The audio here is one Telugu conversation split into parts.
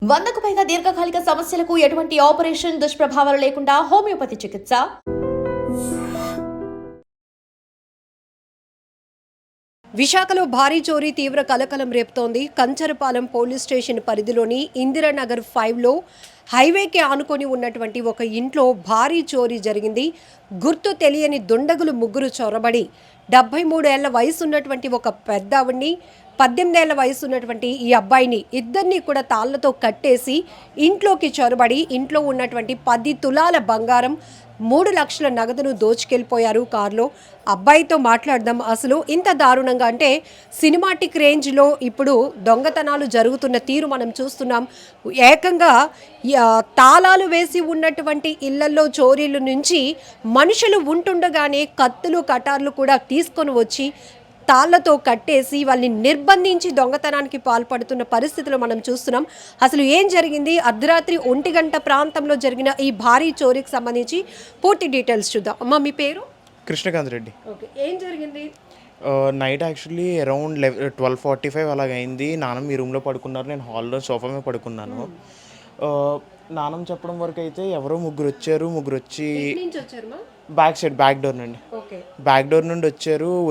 100కు పైగా దీర్ఘకాలిక సమస్యలకు ఎటువంటి ఆపరేషన్ దుష్ప్రభావాలు లేకుండా హోమియోపతి చికిత్స. విశాఖలో భారీ చోరీ తీవ్ర కలకలం రేపుతోంది. కంచరపాలెం పోలీస్ స్టేషన్ పరిధిలోని ఇందిరానగర్ 5లో హైవేకి ఆనుకొని ఉన్నటువంటి ఒక ఇంట్లో భారీ చోరీ జరిగింది. గుర్తు తెలియని దుండగులు ముగ్గురు చొరబడి 73 ఏళ్ల వయసు ఉన్నటువంటి ఒక పెద్ద ఆవిడ్ని, 18 ఏళ్ల వయసు ఉన్నటువంటి ఈ అబ్బాయిని ఇద్దరిని కూడా తాళ్లతో కట్టేసి ఇంట్లోకి చొరబడి ఇంట్లో ఉన్నటువంటి 10 తులాల బంగారం, 3 లక్షల నగదును దోచుకెళ్ళిపోయారు కారులో. అబ్బాయితో మాట్లాడదాం. అసలు ఇంత దారుణంగా అంటే సినిమాటిక్ రేంజ్లో ఇప్పుడు దొంగతనాలు జరుగుతున్న తీరు మనం చూస్తున్నాం. ఏకంగా తాళాలు వేసి ఉన్నటువంటి ఇళ్లలో చోరీల నుంచి మనుషులు ఉంటుండగానే కత్తులు కటార్లు కూడా తీసుకొని వచ్చి తాళ్లతో కట్టేసి వాళ్ళని నిర్బంధించి దొంగతనానికి పాల్పడుతున్న పరిస్థితులు మనం చూస్తున్నాం. అసలు ఏం జరిగింది, అర్ధరాత్రి 1 గంట ప్రాంతంలో జరిగిన ఈ భారీ చోరీకి సంబంధించి పూర్తి డీటెయిల్స్ చూద్దాం. అమ్మ, మీ పేరు? కృష్ణకాంత్ రెడ్డి. ఓకే, ఏం జరిగింది? Night actually around 12:45 అలాగైంది. నాన్నమ్మ ఈ రూమ్లో పడుకున్నారు, నేను హాల్లో సోఫా మీద పడుకున్నాను. నాన్నమ్మ చెప్పడం వరకు అయితే ఎవరో ముగ్గురు వచ్చి బ్యాక్ డోర్ నుండి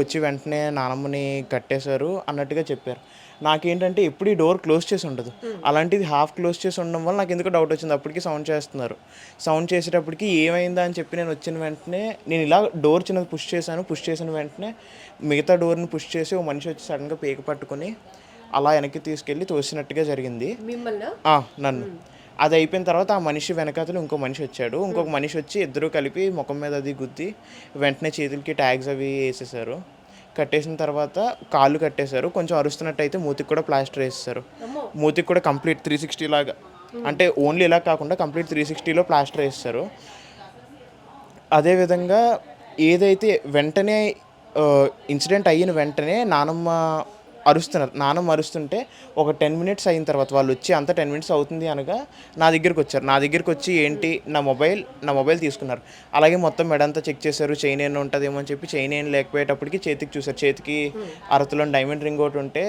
వచ్చి వెంటనే నానమ్మని కట్టేశారు అన్నట్టుగా చెప్పారు. నాకేంటంటే ఎప్పుడు ఈ డోర్ క్లోజ్ చేసి ఉండదు, అలాంటిది హాఫ్ క్లోజ్ చేసి ఉండడం వల్ల నాకు ఎందుకు డౌట్ వచ్చింది. అప్పటికి సౌండ్ చేసేటప్పటికి ఏమైందా అని చెప్పి నేను వచ్చిన వెంటనే నేను ఇలా డోర్ చిన్నది పుష్ చేసిన వెంటనే మిగతా డోర్ని పుష్ చేసి ఓ మనిషి వచ్చి సడన్గా పేక పట్టుకొని అలా వెనక్కి తీసుకెళ్ళి తోసినట్టుగా జరిగింది నన్ను. అది అయిపోయిన తర్వాత ఆ మనిషి వెనకాతలు ఇంకో మనిషి వచ్చాడు. ఇంకొక మనిషి వచ్చి ఇద్దరు కలిపి ముఖం మీద అది గుద్ది వెంటనే చేతులకి ట్యాగ్స్ అవి వేసేసారు. కట్టేసిన తర్వాత కాళ్ళు కట్టేశారు. కొంచెం అరుస్తున్నట్టు అయితే మూతికి కూడా ప్లాస్టర్ వేసేసారు. మూతికి కూడా కంప్లీట్ 360 లాగా, అంటే ఓన్లీ ఇలా కాకుండా కంప్లీట్ 360లో ప్లాస్టర్ వేసేసారు. అదేవిధంగా ఏదైతే వెంటనే ఇన్సిడెంట్ అయిన వెంటనే నానమ్మ అరుస్తుంటే ఒక 10 మినిట్స్ అయిన తర్వాత వాళ్ళు వచ్చి అంతా 10 మినిట్స్ అవుతుంది అనగా నా దగ్గరికి వచ్చి ఏంటి నా మొబైల్ తీసుకున్నారు. అలాగే మొత్తం మెడంతా చెక్ చేశారు, చైన్ ఏమైనా ఉంటుందేమో అని చెప్పి చైన్ ఏం లేకపోయేటప్పటికి చేతికి చూసారు. చేతికి అరతులో డైమండ్ రింగ్ ఒకటి ఉంటే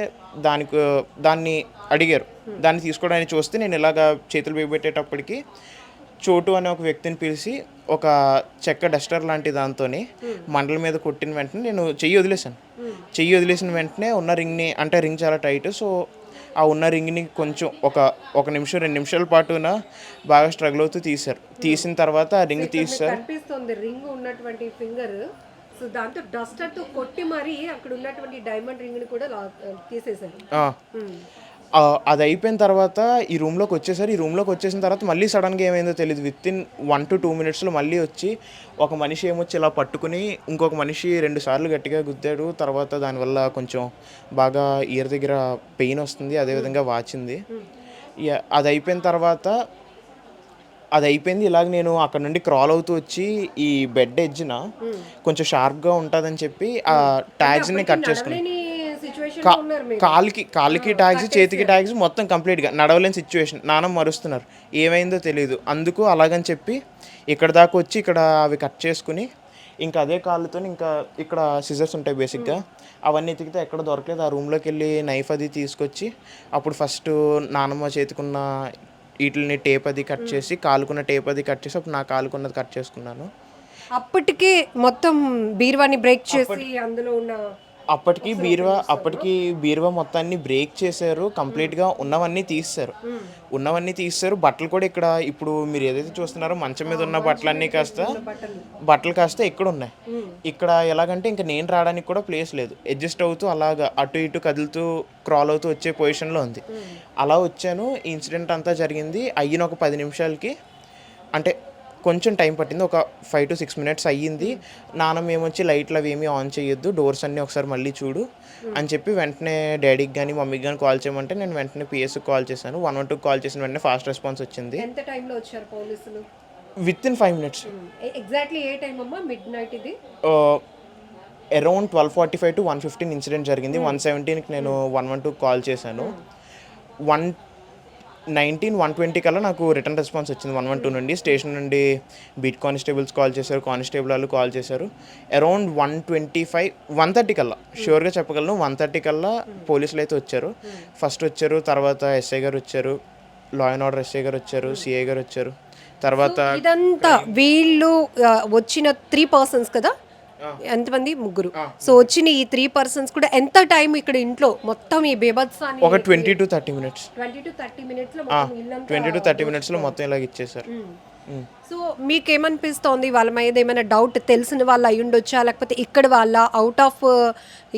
దాన్ని అడిగారు. దాన్ని తీసుకోవడానికి చూస్తే నేను ఇలాగా చేతులు బిగబెట్టేటప్పటికి చోటు అనే ఒక వ్యక్తిని పిలిచి ఒక చెక్క డస్టర్ లాంటి దాంతో మండల మీద కొట్టిన వెంటనే నేను చెయ్యి వదిలేసిన వెంటనే ఉన్న రింగ్ని, అంటే రింగ్ చాలా టైట్, సో ఆ ఉన్న రింగ్ని కొంచెం ఒక నిమిషం 2 నిమిషాల పాటున బాగా స్ట్రగుల్ అవుతూ తీసిన తర్వాత ఆ రింగ్ తీశారు. రింగ్ ఉన్నటువంటి ఫింగర్, సో దాంతో డస్టర్తో కొట్టి మరి అక్కడ ఉన్నటువంటి డైమండ్ రింగ్ని కూడా తీసేశారు. అది అయిపోయిన తర్వాత ఈ రూమ్లోకి వచ్చేసిన తర్వాత మళ్ళీ సడన్గా ఏమైందో తెలియదు. వితిన్ 1 to 2 మినిట్స్లో మళ్ళీ వచ్చి ఒక మనిషి ఏమొచ్చి ఇలా పట్టుకుని ఇంకొక మనిషి 2 సార్లు గట్టిగా గుద్దాడు. తర్వాత దానివల్ల కొంచెం బాగా ఇయర్ దగ్గర పెయిన్ వస్తుంది, అదేవిధంగా వాచింది. అది అయిపోయింది. ఇలాగ నేను అక్కడ నుండి క్రాల్ అవుతూ వచ్చి ఈ బెడ్ ఎడ్జ్న కొంచెం షార్ప్గా ఉంటుందని చెప్పి ఆ ట్యాగ్స్ని కట్ చేసుకున్నాను. కాలికి ట్యాగ్స్, చేతికి ట్యాగ్స్, మొత్తం కంప్లీట్గా నడవలేని సిచ్యువేషన్. నాన్నమ్మ మరుస్తున్నారు, ఏమైందో తెలియదు. అందుకు అలాగని చెప్పి ఇక్కడ దాకా వచ్చి ఇక్కడ అవి కట్ చేసుకుని ఇంకా అదే కాళ్ళతో ఇంకా ఇక్కడ సిజర్స్ ఉంటాయి బేసిక్గా, అవన్నీ ఎతికితే ఎక్కడ దొరకలేదు. ఆ రూమ్లోకి వెళ్ళి నైఫ్ అది తీసుకొచ్చి అప్పుడు ఫస్ట్ నాన్నమ్మ చేతికున్న వీటిని టేప్ అది కట్ చేసి, కాలుకున్న టేప్ అది కట్ చేసి అప్పుడు నా కాలుకున్నది కట్ చేసుకున్నాను. అప్పటికే మొత్తం బీరువాని బ్రేక్ చేసి అందులో ఉన్న అప్పటికి బీరువా మొత్తాన్ని బ్రేక్ చేశారు. కంప్లీట్గా ఉన్నవన్నీ తీస్తారు. బట్టలు కూడా ఇక్కడ ఇప్పుడు మీరు ఏదైతే చూస్తున్నారో మంచం మీద ఉన్న బట్టలు కాస్త ఇక్కడ ఉన్నాయి. ఇక్కడ ఎలాగంటే ఇంకా నేను రావడానికి కూడా ప్లేస్ లేదు, అడ్జస్ట్ అవుతూ అలాగా అటు ఇటు కదులుతూ క్రాల్ అవుతూ వచ్చే పొజిషన్లో ఉంది. అలా వచ్చాను. ఈ ఇన్సిడెంట్ అంతా జరిగింది అయిన ఒక 10 నిమిషాలకి, అంటే కొంచెం టైం పట్టింది, ఒక 5 to 6 మినిట్స్ అయ్యింది. నాన్నమ్మ ఏమొచ్చి లైట్లు అవి ఏమీ ఆన్ చేయొద్దు, డోర్స్ అన్నీ ఒకసారి మళ్ళీ చూడు అని చెప్పి వెంటనే డాడీకి కానీ మమ్మీకి కానీ కాల్ చేయమంటే నేను వెంటనే పిఎస్కి కాల్ చేశాను. 112 కాల్ చేసిన వెంటనే ఫాస్ట్ రెస్పాన్స్ వచ్చింది. ఎంత టైంలో వచ్చారు పోలీసులు? Within 5 minutes. ఎగ్జాక్ట్లీ ఏ టైం అమ్మా? మిడ్ నైట్ ఇది అరౌండ్ 12:45 to 1:15 ఇన్సిడెంట్ జరిగింది. 117కి నేను 112 కాల్ చేశాను. 120 కల్లా నాకు రిటర్న్ రెస్పాన్స్ వచ్చింది 112 నుండి. స్టేషన్ నుండి బీట్ కానిస్టేబుల్స్ కాల్ చేశారు, కానిస్టేబుల్ వాళ్ళు కాల్ చేశారు. అరౌండ్ 130 కల్లా షూర్గా చెప్పగలను, 130 కల్లా పోలీసులు అయితే వచ్చారు. ఫస్ట్ వచ్చారు, తర్వాత ఎస్ఐ గారు వచ్చారు, లా అండ్ ఆర్డర్ ఎస్ఐ గారు వచ్చారు, సిఐ గారు వచ్చారు. తర్వాత ఇదంతా వీళ్ళు వచ్చిన 3 పర్సన్స్ కదా, ఎంతమంది? ముగ్గురు. సో వచ్చిన ఈ 3 పర్సన్స్ కూడా ఎంత టైం ఇక్కడ ఇంట్లో మొత్తం ఈ బీభత్సాన్ని ఒక 20 to 30 minutes 20 to 30 minutes లో మొత్తం ఇల్లంతా 20 to 30 minutes లో మొత్తం ఇలాగ ఇచ్చేసారు. సో మీకేమనిపిస్తోంది? వాళ్ళ మీద ఏమైనా డౌట్ తెలిసిన వాళ్ళు అయి ఉండొచ్చా, లేకపోతే ఇక్కడ వాళ్ళ అవుట్ ఆఫ్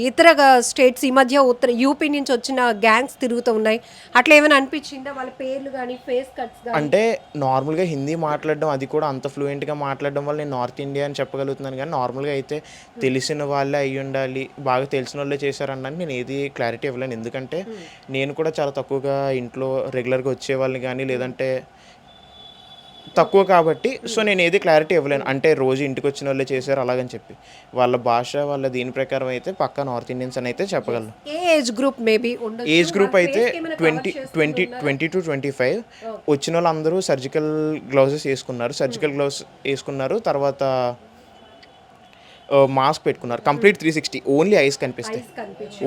ఇతర స్టేట్స్ ఈ మధ్య యూపీ నుంచి వచ్చిన గ్యాంగ్స్ తిరుగుతూ ఉన్నాయి, అట్లా ఏమైనా అనిపించిందా? వాళ్ళ పేర్లు కానీ ఫేస్ కట్స్ కానీ? అంటే నార్మల్గా హిందీ మాట్లాడడం, అది కూడా అంత ఫ్లూయెంట్గా మాట్లాడడం వల్ల నేను నార్త్ ఇండియా అని చెప్పగలుగుతున్నాను. కానీ నార్మల్గా అయితే తెలిసిన వాళ్ళే అయ్యి ఉండాలి, బాగా తెలిసిన వాళ్ళే చేశారన్నాను నేను ఏది క్లారిటీ ఇవ్వలేను. ఎందుకంటే నేను కూడా చాలా తక్కువగా ఇంట్లో రెగ్యులర్గా వచ్చేవాళ్ళని కానీ లేదంటే తక్కువ కాబట్టి సో నేను ఏది క్లారిటీ ఇవ్వలేను. అంటే రోజు ఇంటికి వచ్చిన వాళ్ళే చేశారు అలాగని చెప్పి. వాళ్ళ భాష వాళ్ళ దీని ప్రకారం అయితే పక్కా నార్త్ ఇండియన్స్ అని అయితే చెప్పగలను. ఏ ఏజ్ గ్రూప్ మేబీ ఉండొచ్చు? ఏజ్ గ్రూప్ అయితే 20 to 25. వచ్చిన వాళ్ళందరూ సర్జికల్ గ్లౌజెస్ వేసుకున్నారు. తర్వాత మాస్క్ పెట్టుకున్నారు. కంప్లీట్ 360, ఓన్లీ ఐస్ కనిపిస్తాయి,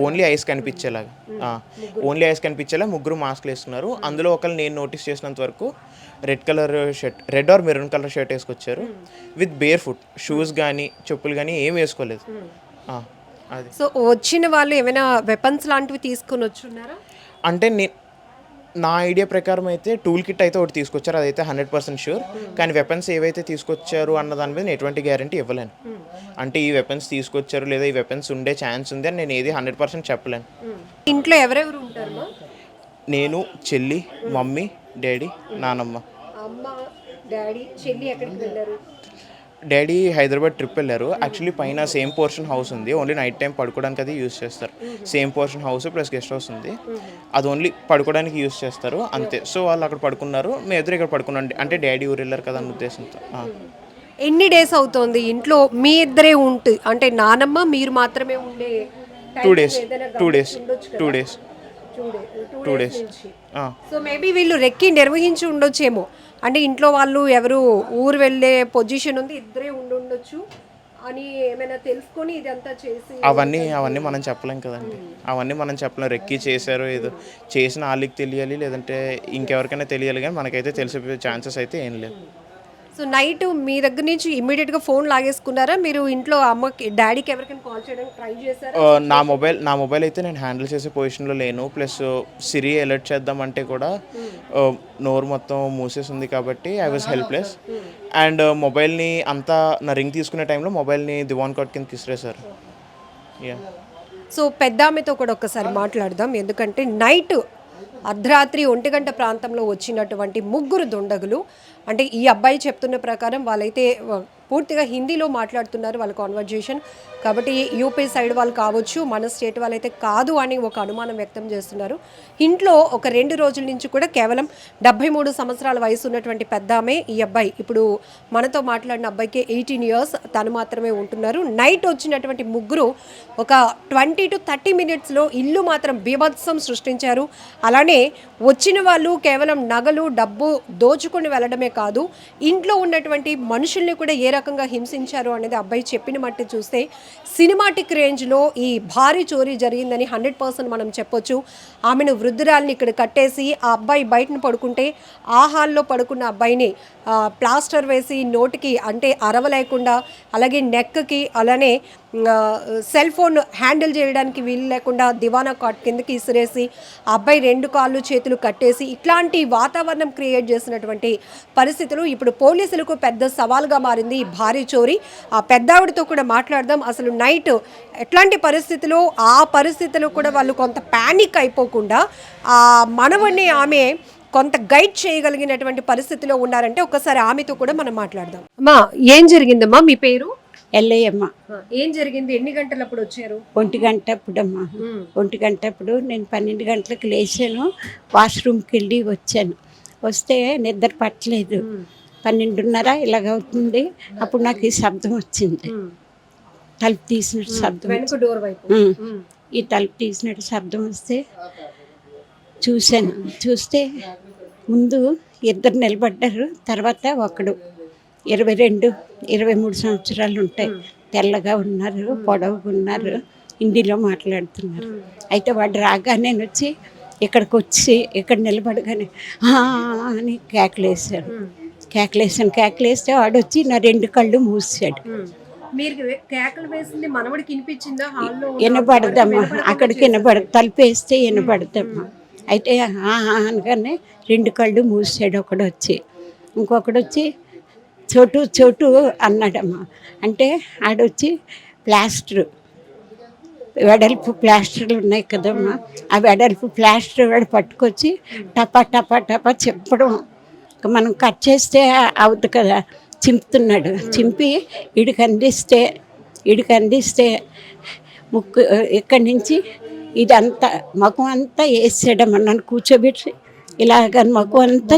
ఓన్లీ ఐస్ కనిపించేలా ముగ్గురు మాస్క్లు వేసుకున్నారు. అందులో ఒకళ్ళు నేను నోటీస్ చేసినంత వరకు red or maroon colour shirt వేసుకొచ్చారు విత్ బేర్ ఫుట్, షూస్ కానీ చెప్పులు కానీ ఏం వేసుకోలేదు. అది సో వచ్చిన వాళ్ళు ఏమైనా వెపన్స్ లాంటివి తీసుకొని వచ్చున్నారా? అంటే నా ఐడియా ప్రకారం అయితే టూల్ కిట్ అయితే ఒకటి తీసుకొచ్చారు, అదైతే 100% షూర్. కానీ వెపన్స్ ఏవైతే తీసుకొచ్చారు అన్న దాని మీద నేను ఎటువంటి గ్యారంటీ ఇవ్వలేను. అంటే ఈ వెపన్స్ తీసుకొచ్చారు లేదా ఈ వెపన్స్ ఉండే ఛాన్స్ ఉంది అని నేను ఏది 100% చెప్పలేను. ఇంట్లో ఎవరెవరు ఉంటారు? నేను, చెల్లి, మమ్మీ, డాడీ, నానమ్మ. అమ్మ, డాడీ, చెల్లి ఎక్కడికి వెళ్ళారు? డాడీ హైదరాబాద్ ట్రిప్ వెళ్ళారు. యాక్చువల్లీ పైన సేమ్ పోర్షన్ హౌస్ ఉంది, ఓన్లీ నైట్ టైం పడుకోవడానికి అది యూస్ చేస్తారు. Same portion house plus guest house ఉంది, అది ఓన్లీ పడుకోవడానికి యూస్ చేస్తారు అంతే. సో వాళ్ళు అక్కడ పడుకున్నారు, మేము ఎదురు ఇక్కడ పడుకున్నాం. అంటే డాడీ ఊరు వెళ్ళారు కదా అన్న ఉద్దేశంతో. ఎన్ని డేస్ అవుతోంది ఇంట్లో మీ ఇద్దరే ఉంటే? అంటే నానమ్మ మీరు మాత్రమే ఉండే? 2 days. సో మేబీ వీళ్ళు రెక్కి నిర్వహించి ఉండొచ్చేమో. అంటే ఇంట్లో వాళ్ళు ఎవరు ఊరు వెళ్ళే పొజిషన్ ఉంది, ఇద్దరే ఉండొచ్చు అని ఏమైనా తెలుసుకొని ఇదంతా చేసి అవన్నీ మనం చెప్పలేం కదండి. అవన్నీ మనం చెప్పలేం. రెక్కి చేశారు, ఏదో చేసిన వాళ్ళకి తెలియాలి లేదంటే ఇంకెవరికైనా తెలియాలి, కానీ మనకైతే తెలిసే ఛాన్సెస్ అయితే ఏం లేవు. సో నైట్ మీ దగ్గర నుంచి ఇమ్మీడియట్గా ఫోన్ లాగేసుకున్నారా? మీరు ఇంట్లో అమ్మకి డాడీకి ఎవరికైనా కాల్ చేయడానికి ట్రై చేశారా? నా మొబైల్ అయితే నేను హ్యాండిల్ చేసే పొజిషన్లో లేను. ప్లస్ సిరి అలర్ట్ చేద్దామంటే కూడా నోరు మొత్తం మూసేసింది కాబట్టి ఐ వాజ్ హెల్ప్లెస్. అండ్ మొబైల్ని అంతా నా రింగ్ తీసుకునే టైంలో మొబైల్ని దివాన్ కాట్ కింద తీసుకురేశారు. సో పెద్ద ఆమెతో కూడా ఒక్కసారి మాట్లాడదాం. ఎందుకంటే నైట్ అర్ధరాత్రి 1 గంట ప్రాంతంలో వచ్చినటువంటి ముగ్గురు దుండగులు, అంటే ఈ అబ్బాయి చెప్తున్న ప్రకారం వాళ్ళైతే పూర్తిగా హిందీలో మాట్లాడుతున్నారు వాళ్ళ కాన్వర్జేషన్ కాబట్టి యూపీ సైడ్ వాళ్ళు కావచ్చు, మన స్టేట్ వాళ్ళైతే కాదు అని ఒక అనుమానం వ్యక్తం చేస్తున్నారు. ఇంట్లో ఒక 2 రోజుల నుంచి కూడా కేవలం 73 సంవత్సరాల వయసు ఉన్నటువంటి పెద్ద ఆమె, ఈ అబ్బాయి ఇప్పుడు మనతో మాట్లాడిన అబ్బాయికి 18 years, తను మాత్రమే ఉంటున్నారు. నైట్ వచ్చినటువంటి ముగ్గురు ఒక 20 to 30 minutesలో ఇల్లు మాత్రం బీభత్సం సృష్టించారు. అలానే వచ్చిన వాళ్ళు కేవలం నగలు డబ్బు దోచుకొని వెళ్ళడమే కాదు, ఇంట్లో ఉన్నటువంటి మనుషుల్ని కూడా ఏ రకంగా హింసించారు అనేది అబ్బాయి చెప్పిన మట్టి చూస్తే సినిమాటిక్ రేంజ్లో ఈ భారీ చోరీ జరిగిందని 100% మనం చెప్పొచ్చు. ఆమెను వృద్ధురాల్ని ఇక్కడ కట్టేసి ఆ అబ్బాయి బయటను పడుకుంటే ఆ హాల్లో పడుకున్న అబ్బాయిని ప్లాస్టర్ వేసి నోటికి అంటే అరవలేకుండా, అలాగే నెక్కి, అలానే సెల్ ఫోన్ హ్యాండిల్ చేయడానికి వీలు లేకుండా దివానా కాట్ కిందకి ఇసిరేసి ఆ అబ్బాయి 2 కాళ్ళు చేతులు కట్టేసి ఇట్లాంటి వాతావరణం క్రియేట్ చేసినటువంటి పరిస్థితులు ఇప్పుడు పోలీసులకు పెద్ద సవాల్గా మారింది ఈ భారీ చోరీ. ఆ పెద్దావిడితో కూడా మాట్లాడదాం. అసలు నైట్ ఎట్లాంటి పరిస్థితులు, ఆ పరిస్థితులు కూడా వాళ్ళు కొంత ప్యానిక్ అయిపోకుండా ఆ మనవడిని ఆమె కొంత గైడ్ చేయగలిగినటువంటి పరిస్థితిలో ఉన్నారంటే ఒకసారి ఆమెతో కూడా మనం మాట్లాడదాం. అమ్మా, ఏం జరిగిందమ్మా? మీ పేరు? ఎల్లయ్యమ్మ. ఏం జరిగింది? ఎన్ని గంటలప్పుడు వచ్చారు? 1 గంట అప్పుడమ్మా. 1 గంట అప్పుడు నేను 12 గంటలకు లేచాను, వాష్రూమ్కి వెళ్ళి వచ్చాను. వస్తే నిద్ర పట్టలేదు, 12:30 ఇలాగ అవుతుంది. అప్పుడు నాకు ఈ శబ్దం వచ్చింది, తలుపు తీసినట్టు శబ్దం. ఈ తలుపు తీసినట్టు శబ్దం వస్తే చూశాను. చూస్తే ముందు 2 నిలబడ్డారు, తర్వాత ఒకడు 22, 23 సంవత్సరాలు ఉంటాయి, తెల్లగా ఉన్నారు, పొడవుగా ఉన్నారు, హిందీలో మాట్లాడుతున్నారు. అయితే వాడు రాగానే వచ్చి ఇక్కడికి వచ్చి ఇక్కడ నిలబడగానే "ఆ" అని కేకలేశాడు. కేకలేస్తే వాడొచ్చి నా 2 కళ్ళు మూసాడు. మీరు కేకలు వేసింది మనవడికి వినిపించిందా హాల్లో? వినబడదమ్మా, అక్కడికి తలుపేస్తే వినబడదమ్మా. అయితే అనగానే 2 కళ్ళు మూసాడు. ఒకడొచ్చి ఇంకొకడొచ్చి చోటు చోటు అన్నాడమ్మా. అంటే ఆడొచ్చి ప్లాస్టర్, వెడల్పు ప్లాస్టర్లు ఉన్నాయి కదమ్మా, ఆ వెడల్పు ప్లాస్టర్ వాడు పట్టుకొచ్చి టపా టపా టపా చెప్పడం. మనం కట్ చేస్తే అవుతుంది కదా, చింపుతున్నాడు. చింపి వీడికి అందిస్తే ముక్కు ఇక్కడి నుంచి ఇదంతా ముఖం అంతా వేసాడమ్మా. నన్ను కూర్చోబెట్టి ఇలాగ ముఖం అంతా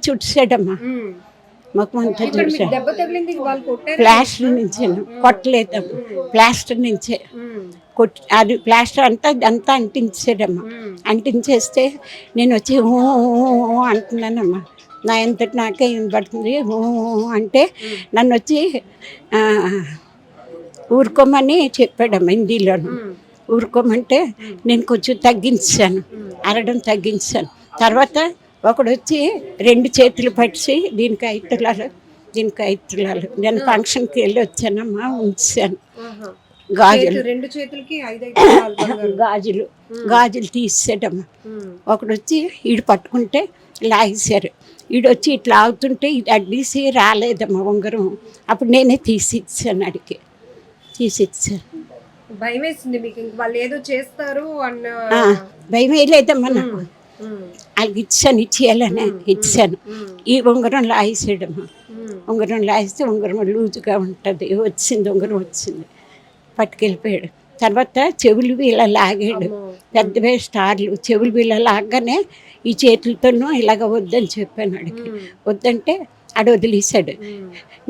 చుట్టాడమ్మా. ముఖం అంతా చుట్టాడు. దెబ్బ తగిలింది, వాళ్ళు కొట్టారు. ప్లాస్టర్ నుంచి కొట్టలేదమ్మా, ప్లాస్టర్ నుంచే అది ప్లాస్టర్ అంతా అంటించాడమ్మా. అంటించేస్తే నేను వచ్చి "ఊ" అంటున్నానమ్మా. నా ఎంతటి నాకే వినపడుతుంది. "ఊ" అంటే నన్ను వచ్చి ఊరుకోమని చెప్పాడమ్మా హిందీలోను. ఊరుకోమంటే నేను కొంచెం అరడం తగ్గించాను. తర్వాత ఒకడు వచ్చి 2 చేతులు పట్టి దీనికి 5 తులాలు, నేను ఫంక్షన్కి వెళ్ళి వచ్చానమ్మా, ఉంచాను. గాజులు 2 చేతులకి 5 గాజులు తీసాడమ్మా. ఒకడు వచ్చి ఈడు పట్టుకుంటే లాగేశారు. ఈడొచ్చి ఇట్లా ఆగుతుంటే ఇది అడ్డీసి రాలేదమ్మా ఉంగరం. అప్పుడు నేనే తీసిచ్చాను, అడిగి తీసిచ్చాను. భయం వేసింది మీకు, వాళ్ళు ఏదో చేస్తారు అన్న భయం వేయలేదమ్మా నాకు. వాళ్ళకి ఇచ్చేయాలని ఇచ్చాను. ఈ ఉంగరం లాగేసాడమ్మా. ఉంగరం లాగిస్తే ఉంగరం లూజుగా ఉంటుంది. ఉంగరం వచ్చింది, పట్టుకెళ్ళిపోయాడు. తర్వాత చెవులు ఇలా లాగాడు, పెద్దవే స్టార్లు. చెవులు ఇలా లాగానే ఈ చేతులతోనూ ఇలాగ వద్దని చెప్పాను. అడిగి వద్దంటే ఆడ వదిలేశాడు.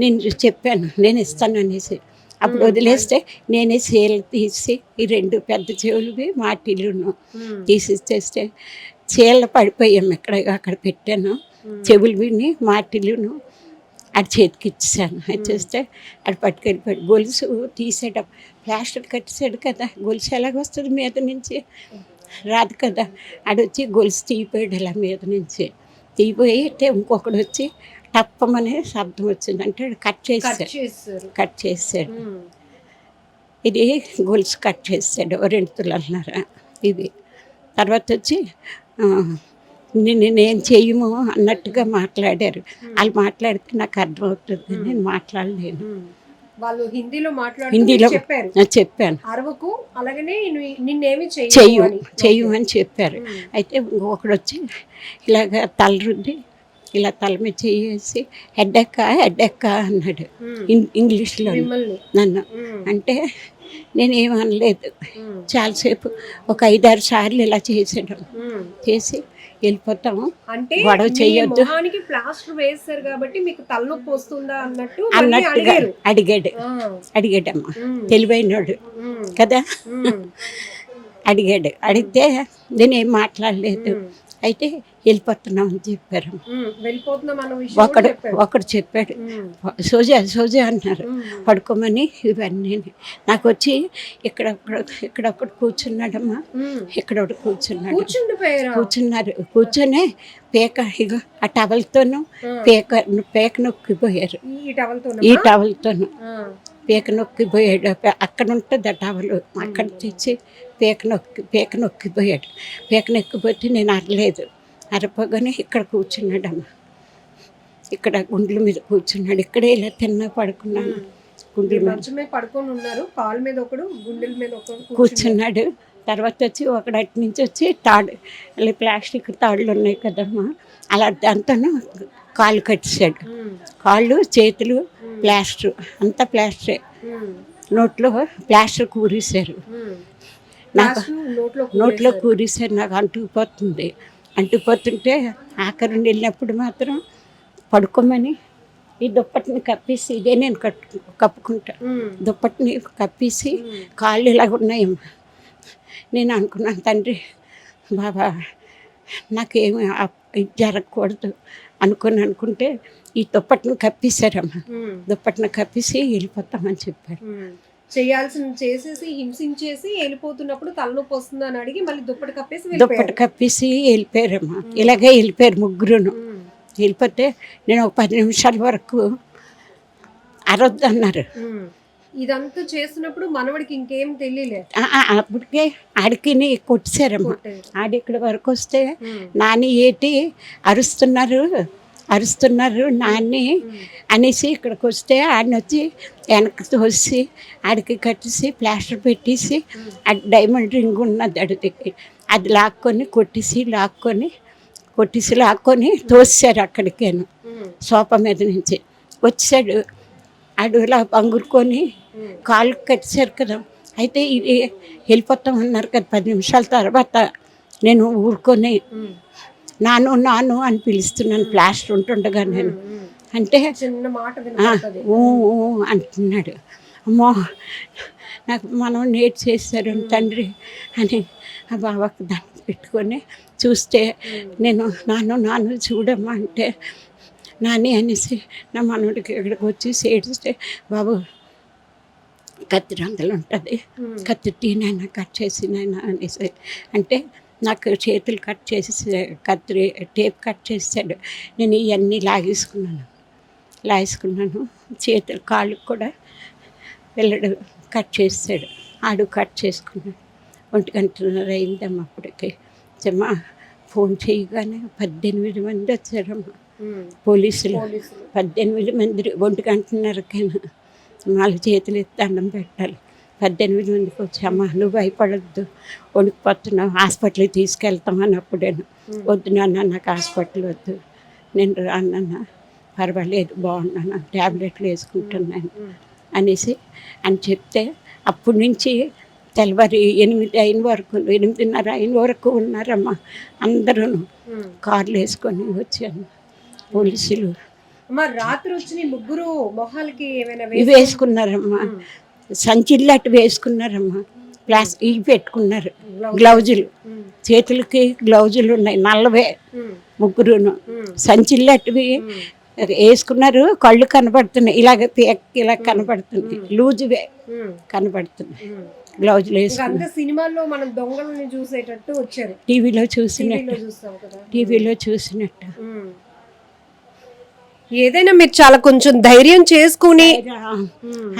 నేను చెప్పాను నేను ఇస్తాను అనేసి. అప్పుడు వదిలేస్తే నేనే చీరలు తీసి ఈ 2 పెద్ద చెవులువి మాటిల్లును తీసిచ్చేస్తే చీరలు పడిపోయాము. అక్కడ పెట్టాను చెవులు విని మాటిల్లును. అది చేతికి ఇచ్చాను. ఇచ్చేస్తే అది పట్టుకెళ్ళిపోయాడు. గొలుసు తీసాడు, ప్లాస్టర్ కట్టేసాడు కదా, గొలుసు ఎలాగొస్తుంది మీద నుంచి, రాదు కదా. ఆడొచ్చి గొలుసు తీయిపోయాడు ఇలా మీద నుంచి. తీయిపోయి ఇంకొకడు వచ్చి టప్పమనే శబ్దం వచ్చింది. అంటే కట్ చేసాడు. ఇది గొలుసు కట్ చేసాడు. 2 తులాలన్నర ఇది. తర్వాత వచ్చి నేను చెయ్యము అన్నట్టుగా మాట్లాడారు. వాళ్ళు మాట్లాడితే నాకు అర్థమవుతుంది, నేను మాట్లాడలేను. వాళ్ళు హిందీలో చెప్పాను. అరవకు, అలాగనే నిన్నేమి చెయ్యు అని చెప్పారు. అయితే ఒకడు వచ్చి ఇలాగ తల రుద్ది ఇలా తల మీద చేసి హెడ్డెక్క అన్నాడు ఇంగ్లీష్లో నన్ను. అంటే నేనేమనలేదు. చాలాసేపు ఒక 5-6 సార్లు ఇలా చేసాడు. చేసి వెళ్ళిపోతాము, అంటే గొడవ చెయ్యొద్దు ప్లాస్టర్ వేస్తారు కాబట్టి మీకు తలనొప్పి వస్తుందా అన్నట్టుగా అడిగాడమ్మా. తెలివైనోడు కదా. అడిగితే నేనేం మాట్లాడలేదు. అయితే వెళ్ళిపోతున్నాం అని చెప్పారు. ఒకడు చెప్పాడు సోజా అన్నారు, పడుకోమని. ఇవన్నీ నాకు వచ్చి ఇక్కడొకడు కూర్చున్నాడమ్మా, ఇక్కడొకడు కూర్చున్నారు. కూర్చొని ఇగో ఆ టవల్తోనూ పేక నొక్కిపోయారు. ఈ టవల్తోనూ పేక నొక్కిపోయాడు. అక్కడ ఉంటుంది ఆ టవలు, అక్కడ తెచ్చి పేక నొక్కిపోయాడు. పేక నొక్కిపోతే నేను అరలేదు. అరపగానే ఇక్కడ కూర్చున్నాడమ్మా, ఇక్కడ గుండెల మీద కూర్చున్నాడు. ఇక్కడే ఇలా పడుకున్నాను. గుండెల మీద పడుకొని ఉన్నారు, కాళ్ళ మీద ఒకడు, గుండెల మీద ఒకడు కూర్చున్నాడు. తర్వాత వచ్చి ఒకడు అటు నుంచి వచ్చి తాడు, అలా ప్లాస్టిక్ తాళ్ళు ఉన్నాయి కదమ్మా, అలా దాంతో కాళ్ళు కట్టేశాడు. కాళ్ళు చేతులు ప్లాస్టర్, అంతా ప్లాస్టరే. నోట్లో ప్లాస్టర్ కూరేశారు. నాకు నోట్లో కూరేశారు. నాకు అంటుకుపోతుంటే ఆఖరి వెళ్ళినప్పుడు మాత్రం పడుకోమని ఈ దుప్పటిని కప్పేసి, ఇదే నేను కప్పుకుంటా, దుప్పటిని కప్పేసి కాళ్ళు ఇలాగ ఉన్నాయమ్మా. నేను అనుకున్నాను, తండ్రి బాబా నాకేమి జరగకూడదు అనుకుంటే ఈ దుప్పటిని కప్పేశారమ్మా. దుప్పటిని కప్పేసి వెళ్ళిపోతామని చెప్పారు. చేయాల్సిన చేసేసి హింసించేసి వెళ్ళిపోతున్నప్పుడు తలనొప్పి వస్తుంది అని అడిగి మళ్ళీ దుప్పటి కప్పేసి దుప్పటి కప్పేసి వెళ్ళిపోయారమ్మా. ఇలాగే వెళ్ళిపోయారు ముగ్గురును. వెళ్ళిపోతే నేను ఒక 10 నిమిషాల వరకు అరవద్దు అన్నారు. ఇదంతా చేస్తున్నప్పుడు మనవడికి ఇంకేం తెలియలే. అప్పటికే ఆడికి కొట్టేశారమ్మా. ఆడి ఇక్కడ వరకు వస్తే నాని ఏటి అరుస్తున్నారు నాన్ని అనేసి ఇక్కడికి వస్తే ఆడిని వచ్చి వెనక్కి తోసి ఆడికి కట్టేసి ప్లాస్టర్ పెట్టేసి ఆ డైమండ్ రింగ్ ఉన్నది అడికి అది లాక్కొని తోసారు అక్కడికేను. సోఫా మీద నుంచి వచ్చాడు. ఆడు ఇలా పంగురుకొని కాళ్ళు కట్టేశారు కదా. అయితే ఇది వెళ్ళిపోతాం అన్నారు కదా. 10 నిమిషాల తర్వాత నేను ఊరుకొని నాను అని పిలుస్తున్నాను ప్లాస్టర్ ఉంటుండగా. నేను అంటే చిన్న మాట అంటున్నాడు. అమ్మో నాకు మనం నేట్ చేశారు తండ్రి అని ఆ బాబాకి దాన్ని పెట్టుకొని చూస్తే నేను నాను చూడమ్మా అంటే నాని అనేసి నా మనవడికి ఇక్కడికి వచ్చి ఏడిస్తే బాబు కత్తి రంగులు ఉంటుంది, కత్తి తీనైనా కట్ చేసినైనా అనేసి అంటే నాకు చేతులు కట్ చేసి కత్తి టేప్ కట్ చేసాడు. నేను ఇవన్నీ లాగేసుకున్నాను. చేతులు కాళ్ళు కూడా వెళ్ళడు కట్ చేసాడు. ఆడు కట్ చేసుకున్నాడు. 1:30 అయిందమ్మా. అప్పటికి అమ్మా ఫోన్ చేయగానే 18 మంది వచ్చారమ్మా పోలీసులు. 18 మంది 1:30కైనా 4 చేతులు ఎత్తి దండం పెట్టాలి. 18 మందికి వచ్చామ్మా. నువ్వు భయపడద్దు, వణికిపోతున్నావు, హాస్పిటల్కి తీసుకెళ్తాం అన్నప్పుడేను వద్దు నాన్న నాకు హాస్పిటల్ వద్దు, నేను రానన్నా పర్వాలేదు బాగున్నాను, ట్యాబ్లెట్లు వేసుకుంటున్నాను అనేసి అని చెప్తే అప్పటి నుంచి తెల్లవారి 8:30 అయిన వరకు ఉన్నారమ్మా. అందరూ కార్లు వేసుకొని వచ్చాను పోలీసులు. రాత్రి వచ్చిన ముగ్గురు మొహాలకి ఇవి వేసుకున్నారమ్మా, సంచిల్లట్టు వేసుకున్నారమ్మా, ఇవి పెట్టుకున్నారు గ్లౌజులు, చేతులకి గ్లౌజులు ఉన్నాయి నల్లవే ముగ్గురును. సంచిల్లట్టువి వేసుకున్నారు. కళ్ళు కనబడుతున్నాయి, ఇలా కనబడుతుంది, లూజువే కనబడుతున్నాయి గ్లౌజులు వేసుకున్నారు. సినిమాల్లో మనం దొంగలని చూసేటట్టు వచ్చారు, టీవీలో చూసినట్టు. ఏదైనా మీరు చాలా కొంచెం ధైర్యం చేసుకుని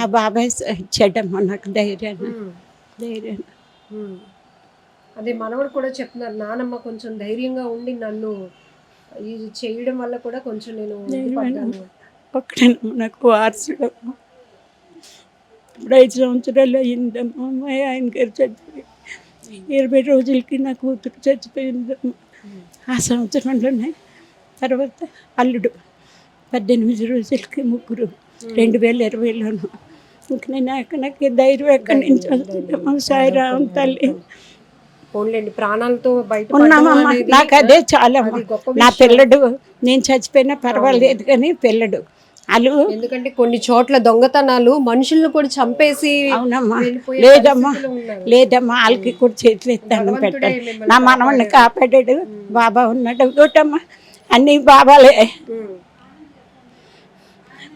ఆ బాబాయ్ ఇచ్చాడమ్మా నాకు ధైర్యాన్ని. అదే మనవడు కూడా చెప్తున్నారు, నానమ్మ కొంచెం ధైర్యంగా ఉండి నన్ను ఇది చేయడం వల్ల కూడా కొంచెం నేను ఒక్కడేనమ్మా నాకు వారసుడు. ఇప్పుడు 5 సంవత్సరాలు అయ్యిందమ్మా. మా ఆయన గారు చచ్చిపోయి 20 రోజులకి నా కూతురు చచ్చిపోయిందమ్మా. ఆ సంవత్సరంలోనే తర్వాత అల్లుడు 18 రోజులకి ముగ్గురు 2020లోను. ఇంక నాకు ధైర్యం ఎక్కడి నుంచి వస్తుందమ్మా. సాయిరామ్ తల్లి ప్రాణాలతో బయట ఉన్నామమ్మా. నాకు అదే చాలమ్మా. నా పిల్లడు నేను చచ్చిపోయినా పర్వాలేదు కానీ పిల్లడు వాళ్ళు, ఎందుకంటే కొన్ని చోట్ల దొంగతనాలు మనుషులను కూడా చంపేసి. అవునమ్మా. లేదమ్మా వాళ్ళకి కూడా చేతులు ఎత్తాను పెట్టాను. నా మనవడిని కాపాడాడు బాబా ఉన్నాడు. ఒకటమ్మా అన్ని బాబాలే.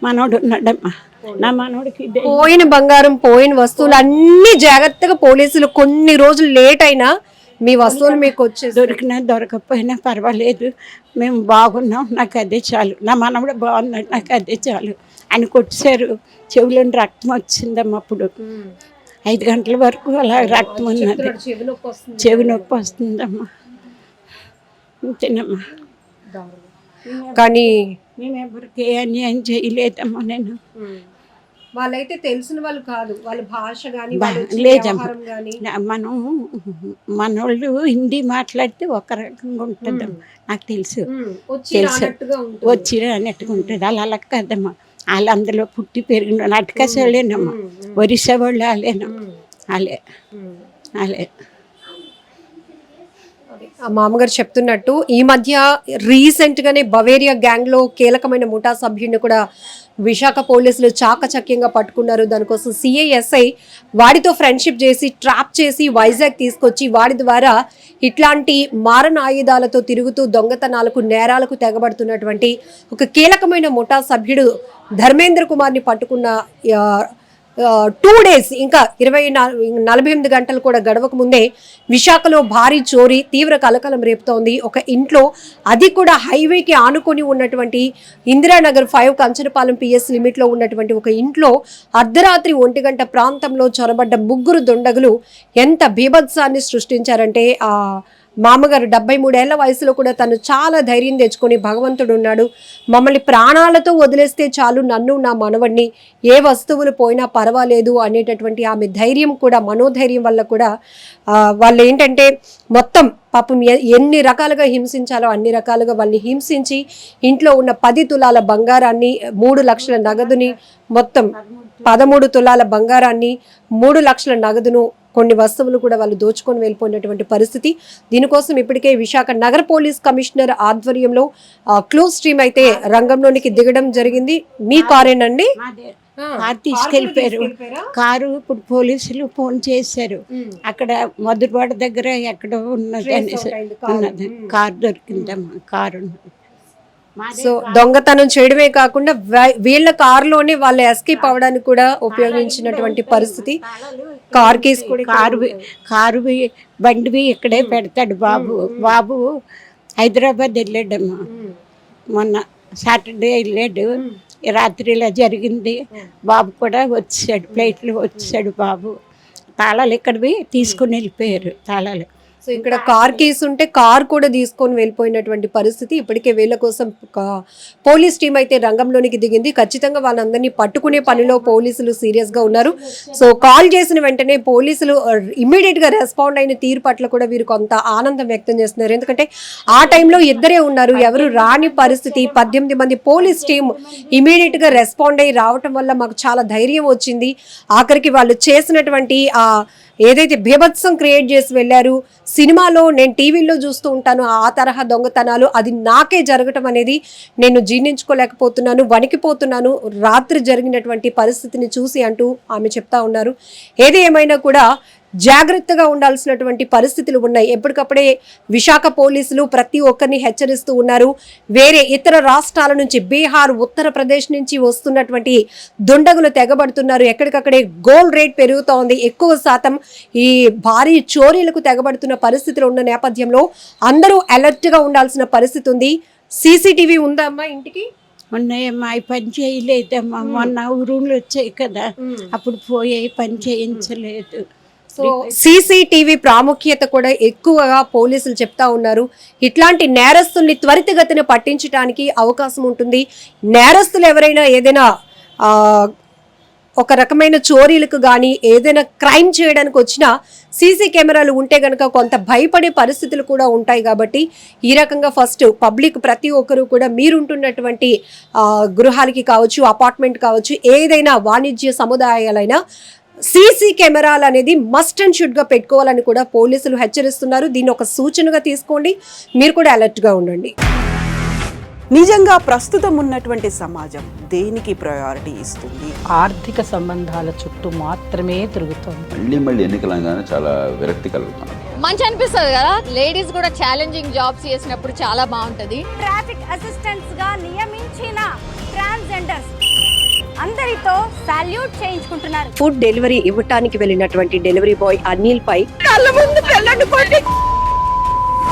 మనోడు ఉన్నాడమ్మా. నా మనోడికి పోయిన బంగారం పోయిన వస్తువులు అన్ని జాగ్రత్తగా పోలీసులు కొన్ని రోజులు లేట్ అయినా మీ వస్తువులు మీకు వచ్చే దొరికినా దొరకకపోయినా పర్వాలేదు, మేము బాగున్నాం, నాకు అదే చాలు. నా మనవడు బాగున్నాడు, నాకు అదే చాలు. ఆయన కొట్టేశారు, చెవులో రక్తం వచ్చిందమ్మా. అప్పుడు 5 గంటల వరకు అలా రక్తం ఉన్నది, చెవి నొప్పి వస్తుందమ్మా. అంతేనమ్మా. కానీ మేమెవరికి అన్యాయం చేయలేదమ్మా. నేను వాళ్ళైతే తెలిసిన వాళ్ళు కాదు, వాళ్ళ భాష కానీ లేదమ్మా. మనం మనోళ్ళు హిందీ మాట్లాడితే ఒక రకంగా ఉంటుందమ్మా. నాకు తెలుసు వచ్చిన అన్నట్టుగా ఉంటుంది. అలా కదమ్మా. వాళ్ళు అందులో పుట్టి పెరిగిన అటుకసేలేనమ్మా. ఒరిస్సా వాళ్ళు వాళ్ళే. మామగారు చెప్తున్నట్టు ఈ మధ్య రీసెంట్ గానే బవేరియా గ్యాంగ్ లో కీలకమైన ముఠా సభ్యుడిని కూడా విశాఖ పోలీసులు చాకచక్యంగా పట్టుకున్నారు. దానికోసం సిఐఎస్ఐ వాడితో ఫ్రెండ్షిప్ చేసి ట్రాప్ చేసి వైజాగ్ తీసుకొచ్చి వాడి ద్వారా ఇట్లాంటి మారణ ఆయుధాలతో తిరుగుతూ దొంగతనాలకు నేరాలకు తెగబడుతున్నటువంటి ఒక కీలకమైన ముఠా సభ్యుడు ధర్మేంద్ర కుమార్ని పట్టుకున్న 2 days ఇంకా 48 గంటలు కూడా గడవక ముందే విశాఖలో భారీ చోరీ తీవ్ర కలకలం రేపుతోంది. ఒక ఇంట్లో, అది కూడా హైవేకి ఆనుకొని ఉన్నటువంటి ఇందిరానగర్ 5 కంచరపాలెం పిఎస్ లిమిట్లో ఉన్నటువంటి ఒక ఇంట్లో అర్ధరాత్రి 1 గంట ప్రాంతంలో చొరబడ్డ 3 దుండగులు ఎంత బీభత్సాన్ని సృష్టించారంటే మామగారు 73 ఏళ్ల వయసులో కూడా తను చాలా ధైర్యం తెచ్చుకొని భగవంతుడు ఉన్నాడు, మమ్మల్ని ప్రాణాలతో వదిలేస్తే చాలు, నన్ను నా మనవడిని ఏ వస్తువులు పోయినా పర్వాలేదు అనేటటువంటి ఆమె ధైర్యం కూడా, మనోధైర్యం వల్ల కూడా వాళ్ళు ఏంటంటే మొత్తం పాపం ఎన్ని రకాలుగా హింసించాలో అన్ని రకాలుగా వాళ్ళని హింసించి ఇంట్లో ఉన్న 10 తులాల బంగారాన్ని, 3 లక్షల నగదుని, మొత్తం 13 తులాల బంగారాన్ని, 3 లక్షల నగదును, కొన్ని వస్తువులు కూడా వాళ్ళు దోచుకొని వెళ్ళిపోయినటువంటి పరిస్థితి. దీనికోసం ఇప్పటికే విశాఖ నగర పోలీస్ కమిషనర్ ఆధ్వర్యంలో క్లోజ్ టీమ్ అయితే రంగంలోనికి దిగడం జరిగింది. మీ కారేనండి? కారు తీసుకెళ్ళిపోయారు. కారు ఇప్పుడు పోలీసులు ఫోన్ చేశారు, అక్కడ మధురవాడ దగ్గర ఎక్కడో ఉన్నది అనేసి ఉన్నది, కారు దొరికిందమ్మా. కారు సో దొంగతనం చేయడమే కాకుండా వీళ్ళ కారులోనే వాళ్ళు ఎస్కేప్ అవడానికి కూడా ఉపయోగించినటువంటి పరిస్థితి. కార్ కేసు కారు బండివి ఇక్కడే పెడతాడు బాబు. బాబు హైదరాబాద్ వెళ్ళాడమ్మా, మొన్న సాటర్డే వెళ్ళాడు, రాత్రి ఇలా జరిగింది. బాబు కూడా వచ్చాడు, ఫ్లైట్లో వచ్చాడు బాబు. తాళాలు ఇక్కడవి తీసుకుని వెళ్ళిపోయారు తాళాలు. సో ఇక్కడ కార్ కేసు ఉంటే కార్ కూడా తీసుకొని వెళ్ళిపోయినటువంటి పరిస్థితి. ఇప్పటికే వీళ్ళ కోసం పోలీస్ టీం అయితే రంగంలోనికి దిగింది. ఖచ్చితంగా వాళ్ళందరినీ పట్టుకునే పనిలో పోలీసులు సీరియస్గా ఉన్నారు. సో కాల్ చేసిన వెంటనే పోలీసులు ఇమ్మీడియట్గా రెస్పాండ్ అయిన తీరు పట్ల కూడా వీరు కొంత ఆనందం వ్యక్తం చేస్తున్నారు. ఎందుకంటే ఆ టైంలో ఇద్దరే ఉన్నారు, ఎవరు రాని పరిస్థితి. 18 మంది పోలీస్ టీం ఇమ్మీడియట్గా రెస్పాండ్ అయ్యి రావటం వల్ల మాకు చాలా ధైర్యం వచ్చింది. ఆఖరికి వాళ్ళు చేసినటువంటి ఏదైతే బీభత్సం క్రియేట్ చేసి వెళ్ళారు, సినిమాలో నేను టీవీలో చూస్తూ ఉంటాను ఆ తరహా దొంగతనాలు, అది నాకే జరగటం అనేది నేను జీర్ణించుకోలేకపోతున్నాను, వణికిపోతున్నాను రాత్రి జరిగినటువంటి పరిస్థితిని చూసి అంటూ ఆమె చెప్తా ఉన్నారు. ఏది ఏమైనా కూడా జాగ్రత్తగా ఉండాల్సినటువంటి పరిస్థితులు ఉన్నాయి. ఎప్పటికప్పుడే విశాఖ పోలీసులు ప్రతి ఒక్కరిని హెచ్చరిస్తూ ఉన్నారు. వేరే ఇతర రాష్ట్రాల నుంచి, బీహార్, ఉత్తరప్రదేశ్ నుంచి వస్తున్నటువంటి దుండగులు తెగబడుతున్నారు. ఎక్కడికక్కడే గోల్డ్ రేట్ పెరుగుతోంది. ఎక్కువ శాతం ఈ భారీ చోరీలకు తెగబడుతున్న పరిస్థితులు ఉన్న నేపథ్యంలో అందరూ అలర్ట్గా ఉండాల్సిన పరిస్థితి ఉంది. సీసీటీవీ ఉందా అమ్మా ఇంటికి? ఉన్నాయమ్మా, అవి పని చేయలేదమ్మా. మొన్న ఊరులు వచ్చాయి కదా, అప్పుడు పోయాయి, పని చేయించలేదు. సో సీసీటీవీ ప్రాముఖ్యత కూడా ఎక్కువగా పోలీసులు చెప్తా ఉన్నారు. ఇట్లాంటి నేరస్తుల్ని త్వరితగతిన పట్టించడానికి అవకాశం ఉంటుంది. నేరస్తులు ఎవరైనా ఏదైనా ఒక రకమైన చోరీలకు కానీ ఏదైనా క్రైమ్ చేయడానికి వచ్చినా సీసీ కెమెరాలు ఉంటే కనుక కొంత భయపడే పరిస్థితులు కూడా ఉంటాయి. కాబట్టి ఈ రకంగా ఫస్ట్ పబ్లిక్ ప్రతి ఒక్కరూ కూడా మీరుంటున్నటువంటి గృహాలకి కావచ్చు, అపార్ట్మెంట్ కావచ్చు, ఏదైనా వాణిజ్య సముదాయాలైనా సీసీ కెమెరాలు అనేది మస్ట్ అండ్ షుడ్ గా పెట్టుకోవాలని కూడా పోలీసులు హెచ్చరిస్తున్నారు. దీన్ని ఒక సూచనగా తీసుకోండి, మీరు కూడా అలర్ట్ గా ఉండండి. నిజంగా ప్రస్తుతం ఉన్నటువంటి సమాజం దేనికి ప్రయారిటీ ఇస్తుంది? ఆర్థిక సంబంధాల చుట్టూ మాత్రమే తిరుగుతుంది. మళ్ళీ ఎన్నికలంగానే చాలా విరక్తి కలుగుతాం. మంచి అనిపిస్తుంది కదా, లేడీస్ కూడా ఛాలెంజింగ్ జాబ్స్ చేసినప్పుడు చాలా బాగుంటది. ట్రాఫిక్ అసిస్టెంట్స్ గా నియమించిన ట్రాన్స్జెండర్స్ అందరితో సాల్యూట్ చేయించుకుంటున్నారు. ఫుడ్ డెలివరీ ఇవ్వటానికి వెళ్ళినటువంటి డెలివరీ బాయ్ అనిల్ పై కళ్ళ ముందు